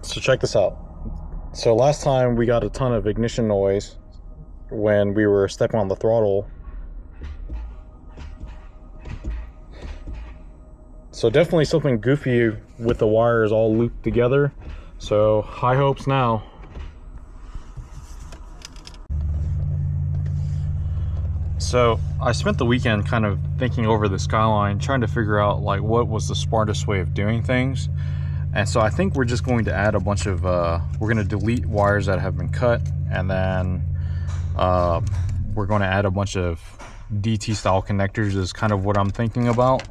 So check this out. So last time we got a ton of ignition noise when we were stepping on the throttle. So definitely something goofy with the wires all looped together. So high hopes now. So I spent the weekend kind of thinking over the Skyline, trying to figure out like what was the smartest way of doing things. And so I think we're just going to add a bunch of, we're going to delete wires that have been cut, and then we're going to add a bunch of DT style connectors is kind of what I'm thinking about.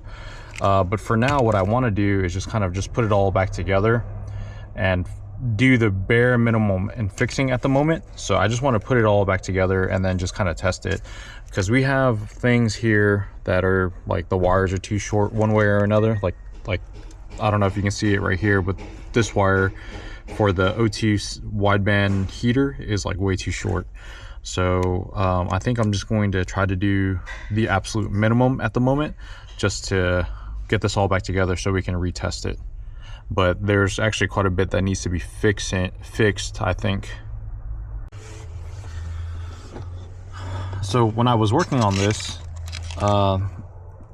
But for now, what I want to do is just kind of just put it all back together and do the bare minimum in fixing at the moment. So I just want to put it all back together and then just kind of test it, because we have things here that are like the wires are too short one way or another. Like I don't know if you can see it right here, but this wire for the O2 wideband heater is like way too short. So I think I'm just going to try to do the absolute minimum at the moment, just to get this all back together so we can retest it. But there's actually quite a bit that needs to be fixed, I think. So when I was working on this,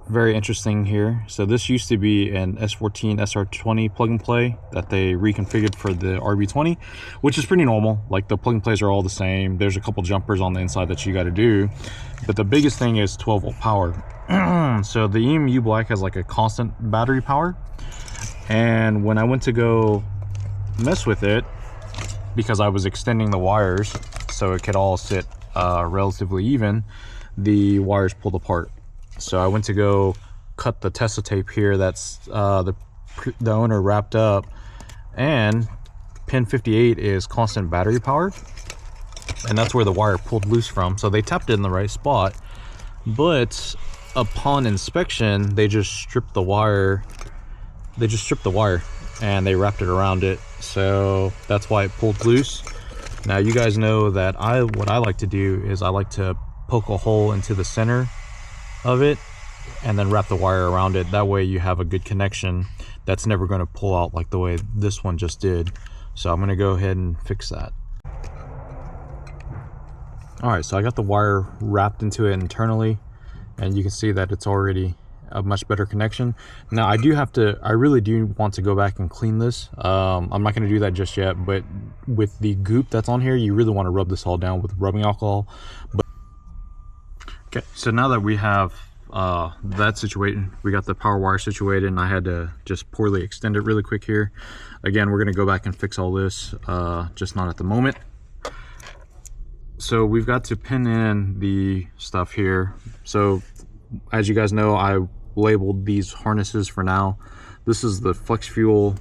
very interesting here. So this used to be an S14 SR20 plug and play that they reconfigured for the RB20, which is pretty normal. Like the plug and plays are all the same. There's a couple jumpers on the inside that you got to do, but the biggest thing is 12 volt power. So the EMU Black has like a constant battery power, and when I went to go mess with it, because I was extending the wires so it could all sit relatively even, the wires pulled apart. So I went to go cut the Tesla tape here that's the owner wrapped up, and pin 58 is constant battery power, and that's where the wire pulled loose from. So they tapped it in the right spot, but upon inspection they just stripped the wire and they wrapped it around it. So that's why it pulled loose. Now you guys know that what I like to do is I like to poke a hole into the center of it and then wrap the wire around it. That way you have a good connection that's never going to pull out like the way this one just did. So I'm going to go ahead and fix that. All right, so I got the wire wrapped into it internally, and you can see that it's already a much better connection. Now I really do want to go back and clean this. I'm not going to do that just yet, but with the goop that's on here, you really want to rub this all down with rubbing alcohol. Okay, so now that we have that situated, we got the power wire situated, and I had to just poorly extend it really quick here. Again, we're going to go back and fix all this, just not at the moment. So we've got to pin in the stuff here. So as you guys know, I labeled these harnesses for now. This is the flex fuel.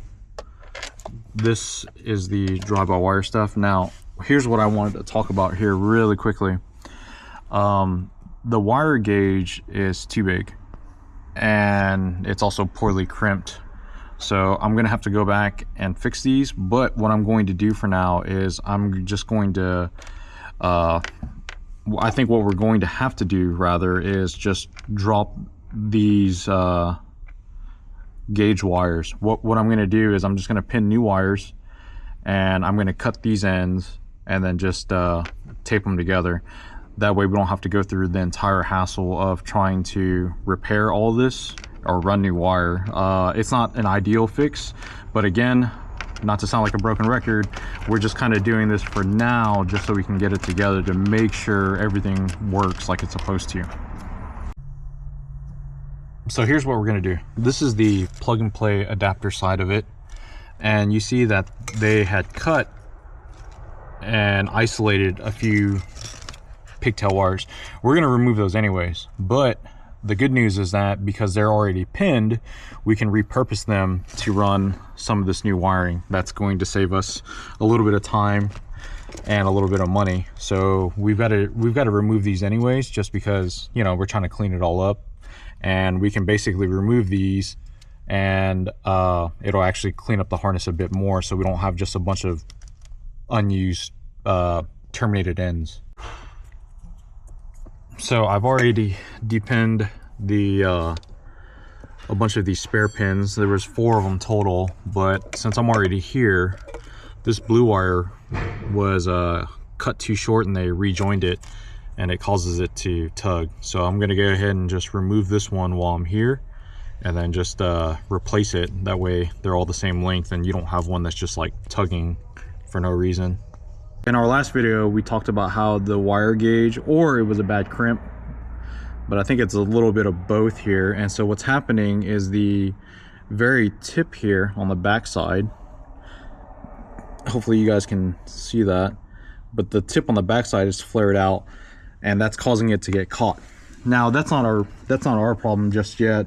This is the drive-by-wire stuff. Now, here's what I wanted to talk about here really quickly. The wire gauge is too big, and it's also poorly crimped. So I'm gonna have to go back and fix these. But what I'm going to do for now is I'm just going to, I think what we're going to have to do rather is just drop these gauge wires. What I'm gonna do is I'm just gonna pin new wires, and I'm gonna cut these ends and then just tape them together. That way we don't have to go through the entire hassle of trying to repair all this or run new wire. It's not an ideal fix, but again, not to sound like a broken record, we're just kind of doing this for now just so we can get it together to make sure everything works like it's supposed to. So here's what we're going to do. This is the plug and play adapter side of it, and you see that they had cut and isolated a few pigtail wires. We're going to remove those anyways, but the good news is that because they're already pinned, we can repurpose them to run some of this new wiring. That's going to save us a little bit of time and a little bit of money. So we've got to remove these anyways, just because, you know, we're trying to clean it all up, and we can basically remove these, and it'll actually clean up the harness a bit more, so we don't have just a bunch of unused terminated ends. So I've already depinned the a bunch of these spare pins. There was 4 of them total, but since I'm already here, this blue wire was cut too short and they rejoined it, and it causes it to tug. So I'm gonna go ahead and just remove this one while I'm here, and then just replace it. That way they're all the same length and you don't have one that's just like tugging for no reason. In our last video, we talked about how the wire gauge, or it was a bad crimp, but I think it's a little bit of both here. And so what's happening is the very tip here on the back side, hopefully you guys can see that, but the tip on the back side is flared out, and that's causing it to get caught. Now that's not our problem just yet,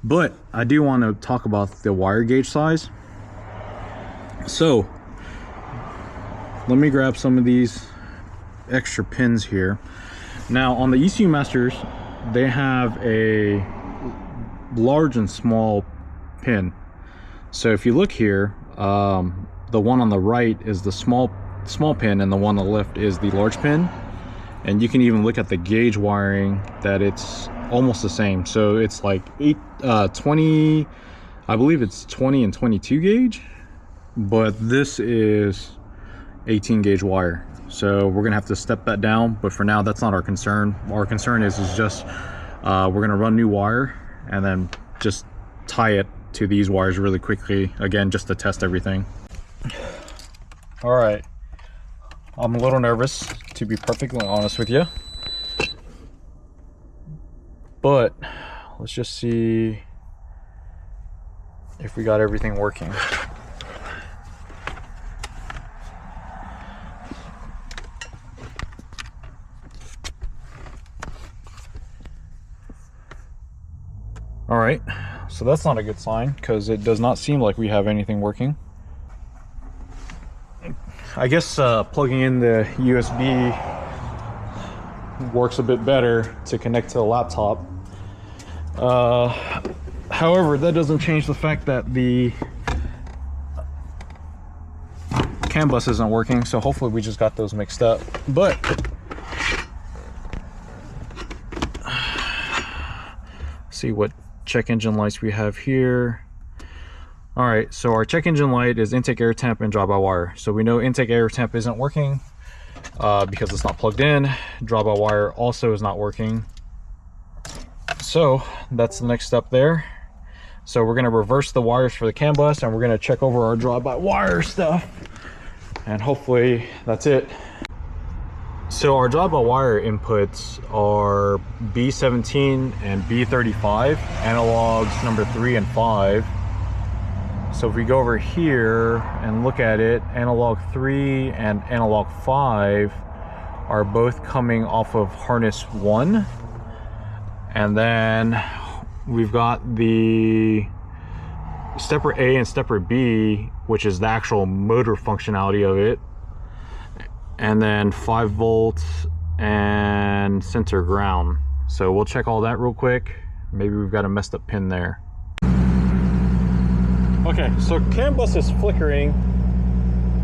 but I do want to talk about the wire gauge size. So let me grab some of these extra pins here. Now on the ECU Masters, they have a large and small pin. So if you look here, the one on the right is the small pin, and the one on the left is the large pin. And you can even look at the gauge wiring that it's almost the same. So it's like 20, I believe it's 20 and 22 gauge, but this is 18 gauge wire. So we're gonna have to step that down, but for now that's not our concern. Our concern is just we're gonna run new wire and then just tie it to these wires really quickly, again, just to test everything. All right, I'm a little nervous, to be perfectly honest with you, but let's just see if we got everything working. All right, so that's not a good sign because it does not seem like we have anything working. I guess plugging in the USB works a bit better to connect to the laptop. However, that doesn't change the fact that the CAN bus isn't working, so hopefully we just got those mixed up. But see what check engine lights we have here. All right, so our check engine light is intake air temp and drive by wire. So we know intake air temp isn't working because it's not plugged in. Drive by wire also is not working. So that's the next step there. So we're gonna reverse the wires for the CAN bus, and we're gonna check over our drive by wire stuff, and hopefully that's it. So our drive by wire inputs are B17 and B35, analogs number 3 and 5. So if we go over here and look at it, analog 3 and analog 5 are both coming off of harness 1. And then we've got the stepper A and stepper B, which is the actual motor functionality of it. And then 5 volts and center ground. So we'll check all that real quick. Maybe we've got a messed up pin there. Okay, so CAN bus is flickering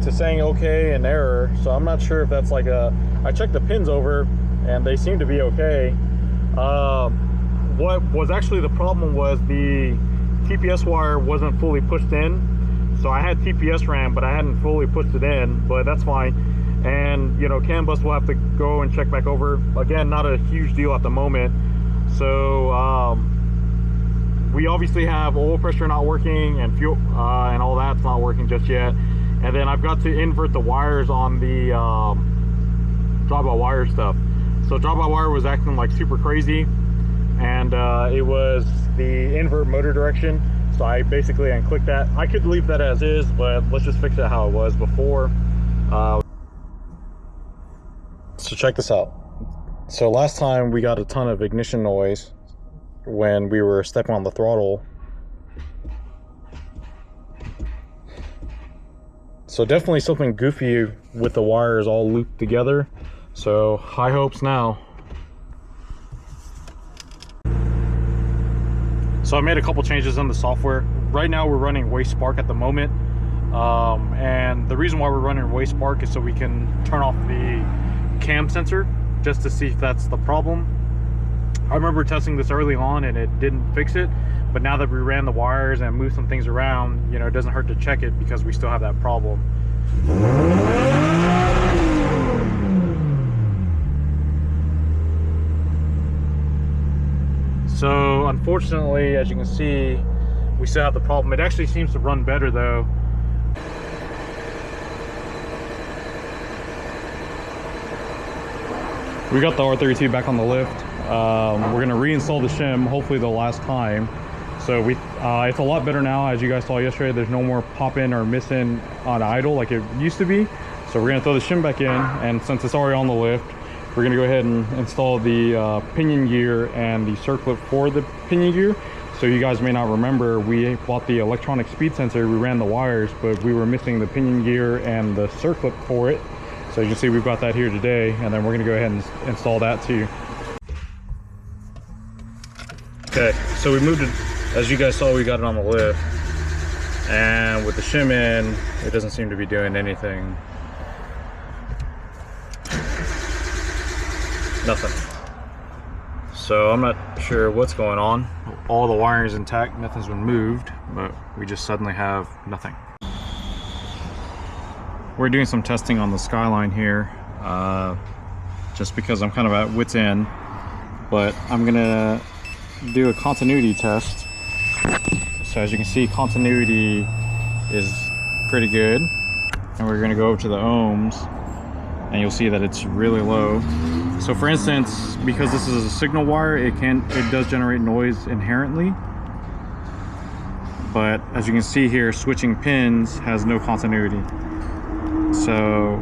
to saying okay and error. So I'm not sure if that's like I checked the pins over and they seem to be okay. What was actually the problem was the TPS wire wasn't fully pushed in. So I had TPS ran, but I hadn't fully pushed it in, but that's fine. And you know, CAN bus will have to go and check back over. Again, not a huge deal at the moment. So we obviously have oil pressure not working and fuel and all that's not working just yet. And then I've got to invert the wires on the drive by wire stuff. So drive by wire was acting like super crazy, and it was the invert motor direction. So I basically unclicked that. I could leave that as is, but let's just fix it how it was before. So check this out. So last time we got a ton of ignition noise when we were stepping on the throttle. So definitely something goofy with the wires all looped together. So high hopes now. So I made a couple changes in the software. Right now we're running Waste Spark at the moment. And the reason why we're running Waste Spark is so we can turn off the cam sensor just to see if that's the problem. I remember testing this early on and it didn't fix it, but now that we ran the wires and moved some things around, you know, it doesn't hurt to check it because we still have that problem. So unfortunately, as you can see, we still have the problem. It actually seems to run better though. We got the R32 back on the lift. We're gonna reinstall the shim, hopefully the last time. So it's a lot better now. As you guys saw yesterday, there's no more pop-in or miss-in on idle like it used to be. So we're gonna throw the shim back in, and since it's already on the lift, we're gonna go ahead and install the pinion gear and the circlip for the pinion gear. So you guys may not remember, we bought the electronic speed sensor, we ran the wires, but we were missing the pinion gear and the circlip for it. So you can see we've got that here today, and then we're gonna go ahead and install that too. Okay, so we moved it, as you guys saw, we got it on the lift. And with the shim in, it doesn't seem to be doing anything. Nothing. So I'm not sure what's going on. All the wiring is intact, nothing's been moved, but we just suddenly have nothing. We're doing some testing on the Skyline here, just because I'm kind of at wit's end, but I'm gonna do a continuity test. So as you can see, continuity is pretty good, and we're gonna go over to the ohms, and you'll see that it's really low. So for instance, because this is a signal wire, it does generate noise inherently. But as you can see here, switching pins has no continuity. So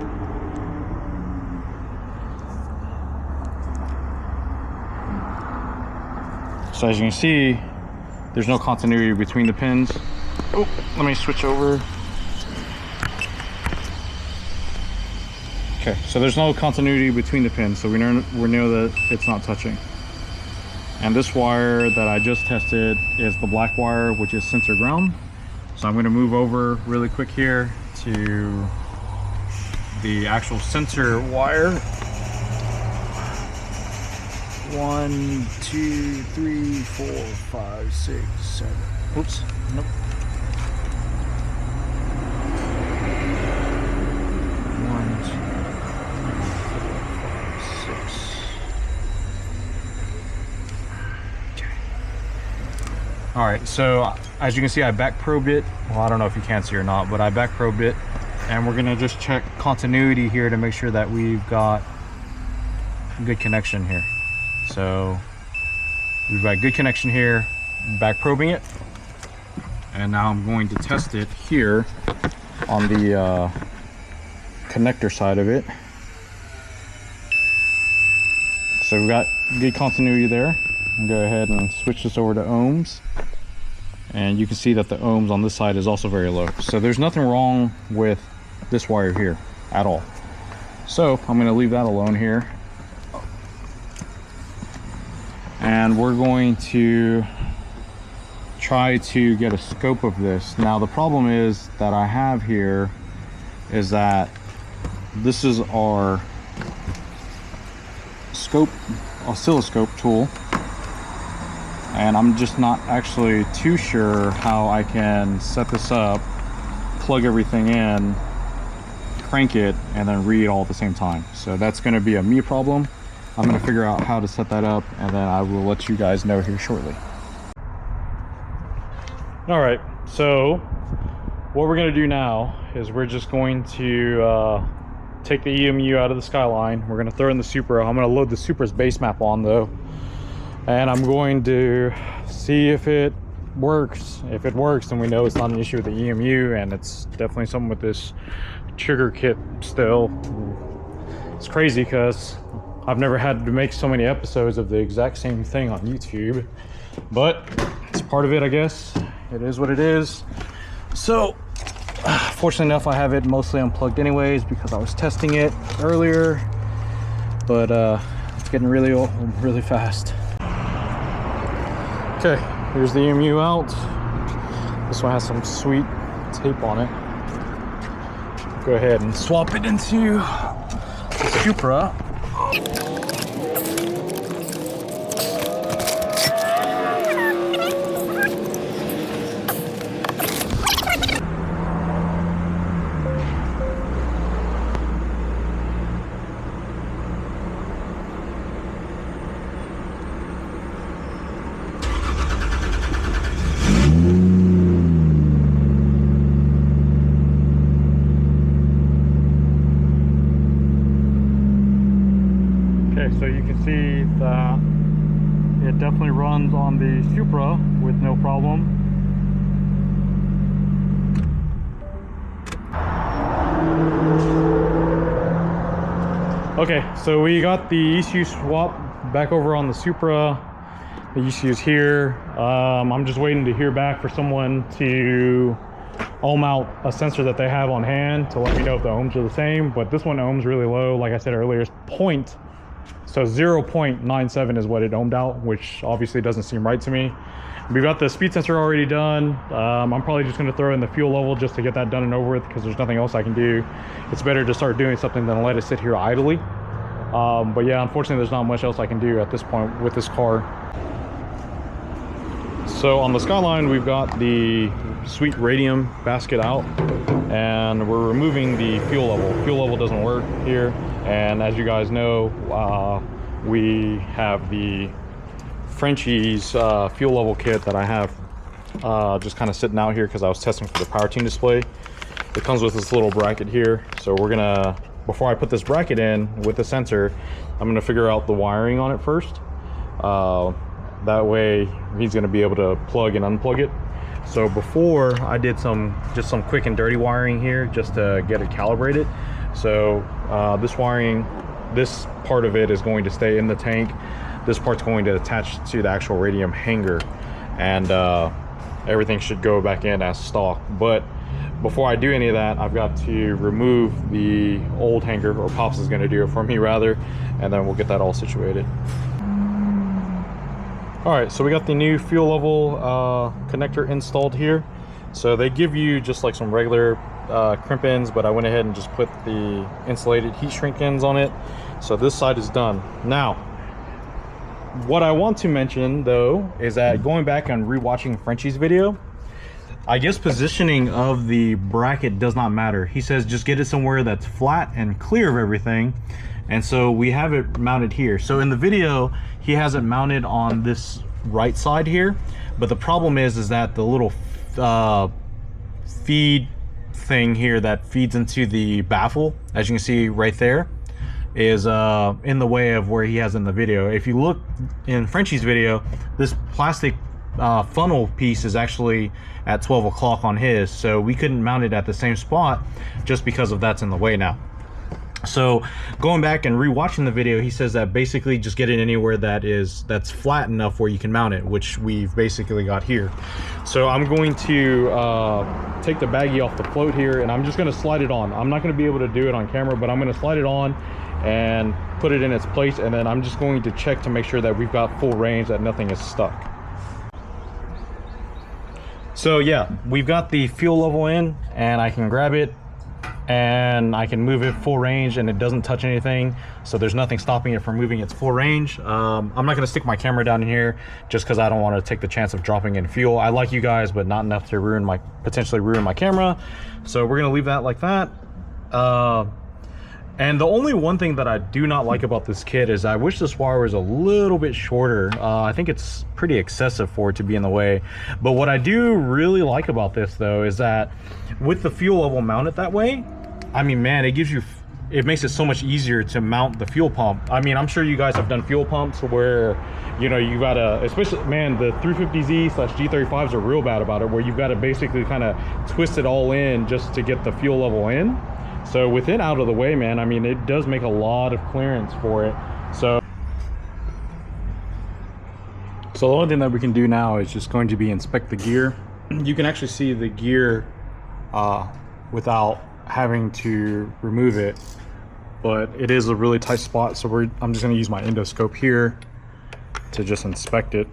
as you can see, there's no continuity between the pins. Oh, let me switch over. Okay, so there's no continuity between the pins, so we know that it's not touching. And this wire that I just tested is the black wire, which is sensor ground. So I'm going to move over really quick here to the actual sensor wire. 1, 2, 3, 4, 5, 6, 7. Oops, nope. 1, 2, 3, 4, 5, 6. Okay. All right, so as you can see, I back probed it. Well, I don't know if you can see or not, but I back probed it, and we're gonna just check continuity here to make sure that we've got good connection here. So we've got good connection here, back probing it, and now I'm going to test it here on the connector side of it. So we've got good continuity there. I'll go ahead and switch this over to ohms, and you can see that the ohms on this side is also very low. So there's nothing wrong with this wire here at all. So I'm going to leave that alone here. And we're going to try to get a scope of this. Now the problem is that I have here is that this is our oscilloscope tool, and I'm just not actually too sure how I can set this up, plug everything in, crank it, and then read all at the same time. So that's going to be a me problem. I'm going to figure out how to set that up, and then I will let you guys know here shortly. All right, so what we're going to do now is we're just going to take the EMU out of the Skyline. We're going to throw in the Supra. I'm going to load the Supra's base map on though, and I'm going to see if it works. If it works, then we know it's not an issue with the EMU, and it's definitely something with this trigger kit still. It's crazy because I've never had to make so many episodes of the exact same thing on YouTube, but it's part of it, I guess. It is what it is. So fortunately enough, I have it mostly unplugged anyways because I was testing it earlier, but it's getting really old really fast. Okay, here's the EMU out. This one has some sweet tape on it. Go ahead and swap it into the Supra. it definitely runs on the Supra with no problem. Okay, so we got the ECU swap back over on the Supra. The ECU's here. I'm just waiting to hear back for someone to ohm out a sensor that they have on hand to let me know if the ohms are the same. But this one ohms really low. Like I said earlier, it's 0.97 is what it ohmed out, which obviously doesn't seem right to me. We've got the speed sensor already done. I'm probably just going to throw in the fuel level just to get that done and over with, because there's nothing else I can do. It's better to start doing something than let it sit here idly. But yeah, unfortunately there's not much else I can do at this point with this car. So on the Skyline, we've got the sweet radium basket out, and we're removing the fuel level. Fuel level doesn't work here, and as you guys know, we have the Frenchie's fuel level kit that I have just kind of sitting out here because I was testing for the power tune display. It comes with this little bracket here, so we're gonna, before I put this bracket in with the sensor, I'm gonna figure out the wiring on it first. That way he's gonna be able to plug and unplug it. So before I did just some quick and dirty wiring here just to get it calibrated. So this wiring, this part of it is going to stay in the tank. This part's going to attach to the actual radium hanger, and everything should go back in as stock. But before I do any of that, I've got to remove the old hanger, or Pops is going to do it for me rather, and then we'll get that all situated. All right, so we got the new fuel level connector installed here. So they give you just like some regular crimp ends, but I went ahead and just put the insulated heat shrink ends on it. So this side is done. Now, what I want to mention though is that going back and rewatching Frenchie's video, I guess positioning of the bracket does not matter. He says just get it somewhere that's flat and clear of everything. And so we have it mounted here. So in the video, he has it mounted on this right side here. But the problem is that the little feed thing here that feeds into the baffle, as you can see right there, is in the way of where he has in the video. If you look in Frenchie's video, this plastic funnel piece is actually at 12 o'clock on his, so we couldn't mount it at the same spot just because of that's in the way now. So going back and rewatching the video, he says that basically just get it anywhere that's flat enough where you can mount it, which we've basically got here. So I'm going to take the baggie off the float here, and I'm just going to slide it on. I'm not going to be able to do it on camera, but I'm going to slide it on and put it in its place, and then I'm just going to check to make sure that we've got full range, that nothing is stuck. So yeah, we've got the fuel level in, and I can grab it and I can move it full range, and it doesn't touch anything, so there's nothing stopping it from moving its full range. I'm not going to stick my camera down in here just because I don't want to take the chance of dropping in fuel. I like you guys, but not enough to potentially ruin my camera, so we're going to leave that like that. And the only one thing that I do not like about this kit is I wish this wire was a little bit shorter. I think it's pretty excessive for it to be in the way. But what I do really like about this though is that with the fuel level mounted that way, I mean, man, it makes it so much easier to mount the fuel pump. I mean, I'm sure you guys have done fuel pumps where, you know, you gotta, especially, man, the 350Z/G35s are real bad about it, where you've got to basically kind of twist it all in just to get the fuel level in. So with it out of the way, man, I mean, it does make a lot of clearance for it. So the only thing that we can do now is just going to be inspect the gear. You can actually see the gear without having to remove it, but it is a really tight spot. So I'm just going to use my endoscope here to just inspect it.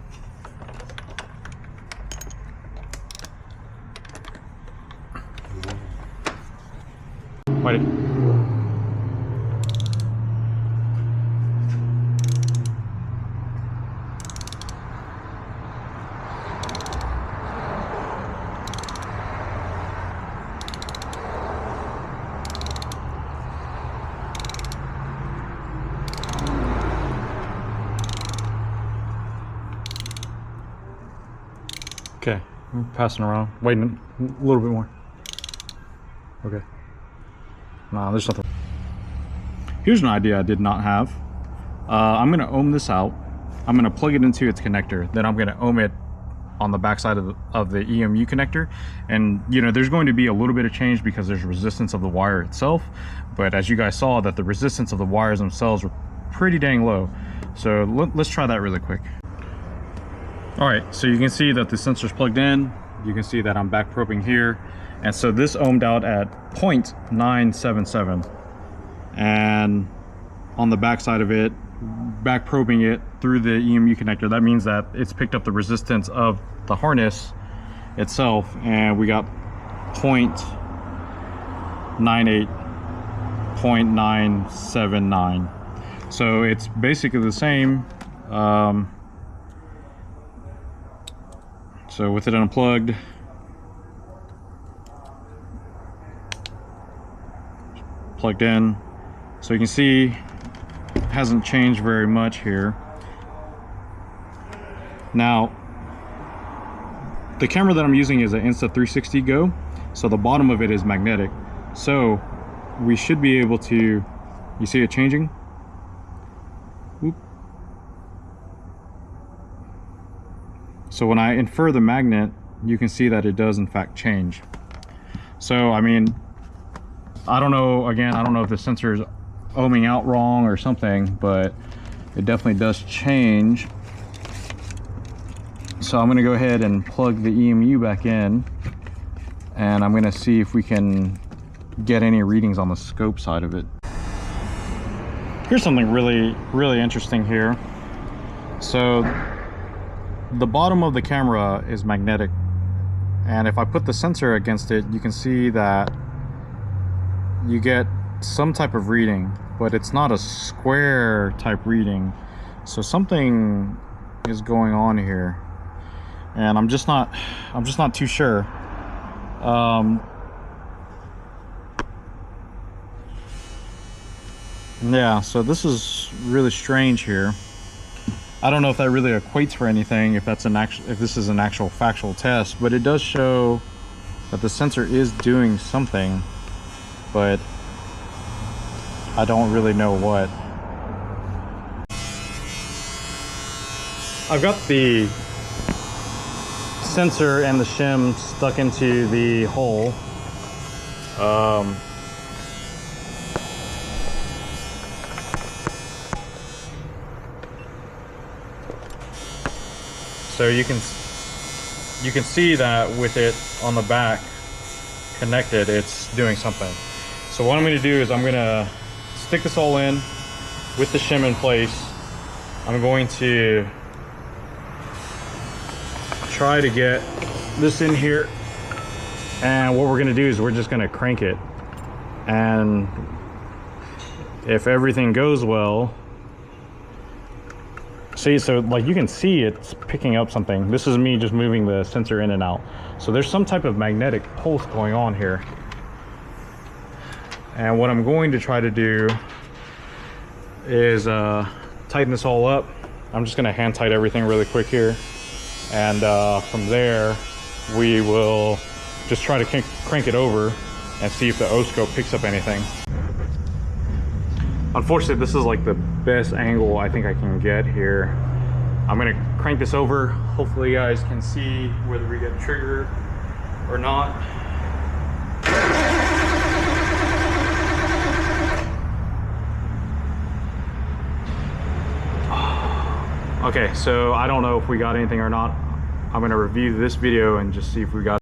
Wait. Okay, I'm passing around. Wait a little bit more. Okay. Nah, there's nothing. Here's an idea I did not have. I'm going to ohm this out, I'm going to plug it into its connector. Then I'm going to ohm it on the backside of the EMU connector. And you know, there's going to be a little bit of change because there's resistance of the wire itself. But as you guys saw, that the resistance of the wires themselves were pretty dang low. So let's try that really quick. All right, so you can see that the sensor's plugged in. You can see that I'm back probing here. And so this ohmed out at 0.977. And on the backside of it, back probing it through the EMU connector, that means that it's picked up the resistance of the harness itself, and we got 0.98, 0.979. So it's basically the same. So with it unplugged, plugged in, so you can see it hasn't changed very much here. Now, the camera that I'm using is an Insta360 Go, so the bottom of it is magnetic. So we should be able to, you see it changing? Whoop. So when I infer the magnet, you can see that it does in fact change. So I mean, I don't know, again, I don't know if the sensor is ohming out wrong or something, but it definitely does change. So I'm going to go ahead and plug the EMU back in, and I'm going to see if we can get any readings on the scope side of it. Here's something really interesting here. So the bottom of the camera is magnetic, and if I put the sensor against it, you can see that you get some type of reading, but it's not a square type reading. So something is going on here, and I'm just not too sure. Yeah, so this is really strange here. I don't know if that really equates for anything, if this is an actual factual test, but it does show that the sensor is doing something, but I don't really know what. I've got the sensor and the shim stuck into the hole. So you can see that with it on the back connected, it's doing something. So what I'm going to do is I'm going to stick this all in with the shim in place. I'm going to try to get this in here, and what we're going to do is we're just going to crank it, and if everything goes well, see, so like you can see it's picking up something. This is me just moving the sensor in and out. So there's some type of magnetic pulse going on here. And what I'm going to try to do is tighten this all up. I'm just going to hand tight everything really quick here. And from there, we will just try to crank it over and see if the O-scope picks up anything. Unfortunately, this is like the best angle I think I can get here. I'm gonna crank this over. Hopefully you guys can see whether we get triggered or not. Okay, so I don't know if we got anything or not. I'm gonna review this video and just see if we got